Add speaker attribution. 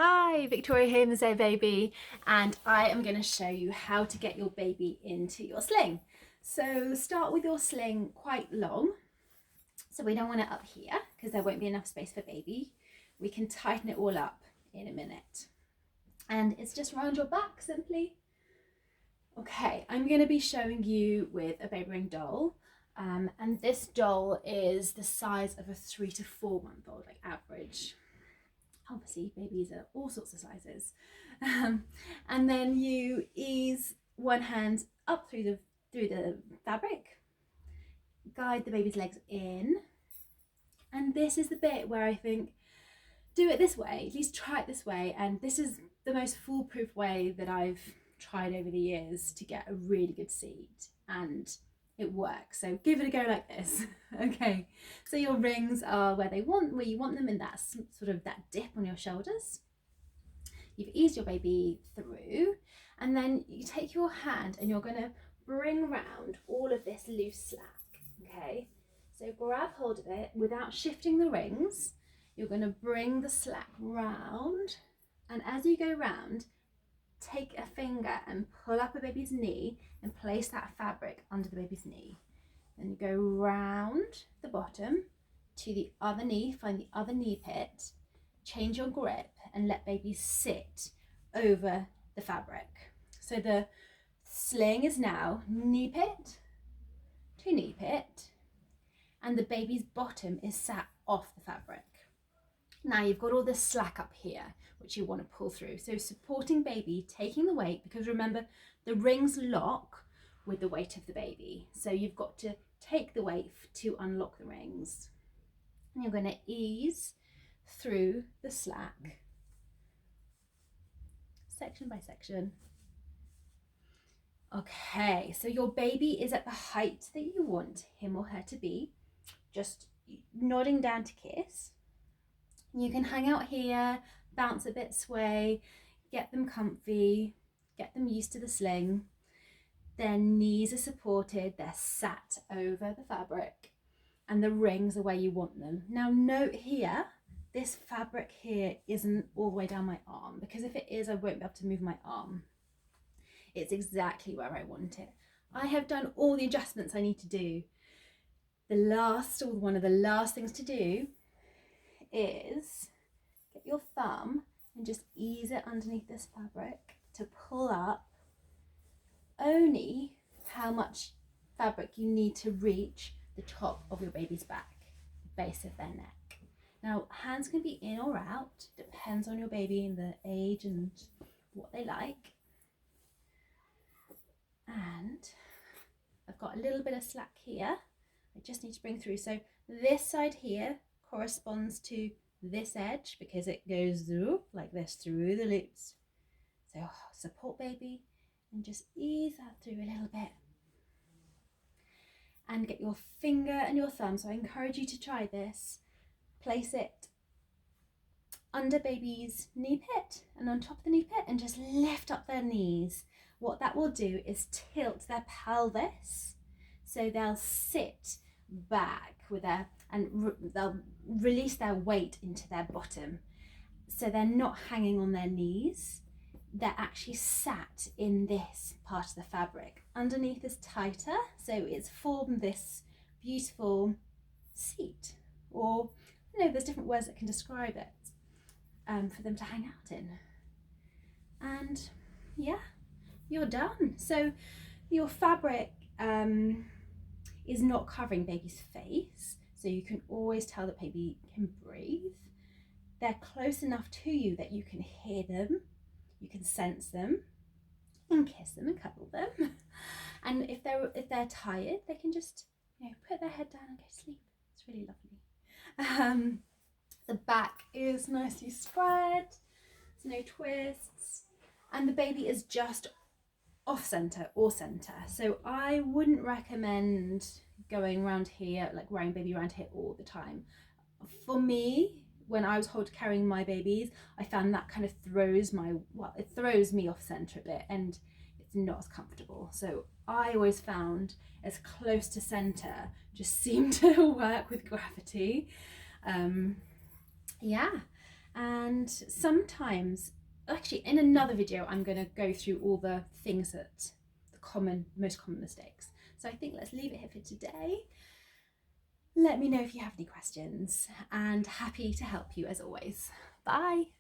Speaker 1: Hi, Victoria here, Mezaya baby, and I am going to show you how to get your baby into your sling. So start with your sling quite long, so we don't want it up here because there won't be enough space for baby. We can tighten it all up in a minute. And it's just around your back simply. Okay, I'm going to be showing you with a baby ring doll. And this doll is the size of a 3 to 4 month old, like average. Obviously babies are all sorts of sizes. And then you ease one hand up through the fabric, guide the baby's legs in, and this is the bit where I think do it this way, at least try it this way, and this is the most foolproof way that I've tried over the years to get a really good seat, and it works. So give it a go like this. Okay, so your rings are where you want them, in that sort of that dip on your shoulders. You've eased your baby through, and then you take your hand and you're going to bring round all of this loose slack. Okay, so grab hold of it without shifting the rings. You're going to bring the slack round, and as you go round, take a finger and pull up a baby's knee and place that fabric under the baby's knee. Then you go round the bottom to the other knee, find the other knee pit, change your grip and let baby sit over the fabric. So the sling is now knee pit to knee pit, and the baby's bottom is sat off the fabric. Now you've got all this slack up here, which you want to pull through. So supporting baby, taking the weight, because remember the rings lock with the weight of the baby. So you've got to take the weight to unlock the rings. And you're going to ease through the slack, section by section. Okay, so your baby is at the height that you want him or her to be, just nodding down to kiss. You can hang out here, bounce a bit, sway, get them comfy, get them used to the sling. Their knees are supported, they're sat over the fabric, and the rings are where you want them. Now note here, this fabric here isn't all the way down my arm, because if it is, I won't be able to move my arm. It's exactly where I want it. I have done all the adjustments I need to do. One of the last things to do is get your thumb and just ease it underneath this fabric to pull up only how much fabric you need to reach the top of your baby's back, the base of their neck. Now hands can be in or out, depends on your baby and the age and what they like. And I've got a little bit of slack here, I just need to bring through. So this side here corresponds to this edge because it goes through like this through the loops. So support baby and just ease that through a little bit. And get your finger and your thumb, so I encourage you to try this. Place it under baby's knee pit and on top of the knee pit and just lift up their knees. What that will do is tilt their pelvis, so they'll sit back with they'll release their weight into their bottom, so they're not hanging on their knees, they're actually sat in this part of the fabric. Underneath is tighter, so it's formed this beautiful seat, or there's different words that can describe it, for them to hang out in. And yeah, you're done. So your fabric is not covering baby's face, so you can always tell that baby can breathe. They're close enough to you that you can hear them, you can sense them, and kiss them and cuddle them. And if they're tired, they can just put their head down and go to sleep. It's really lovely. The back is nicely spread, there's no twists, and the baby is just off center or center. So I wouldn't recommend going around here, like wearing baby around here all the time. For me, when I was carrying my babies, I found that kind of throws me off center a bit, and it's not as comfortable. So I always found as close to center just seemed to work with gravity. Yeah, And sometimes, actually in another video, I'm going to go through all the things that most common mistakes. So I think let's leave it here for today. Let me know if you have any questions, and happy to help you as always. Bye.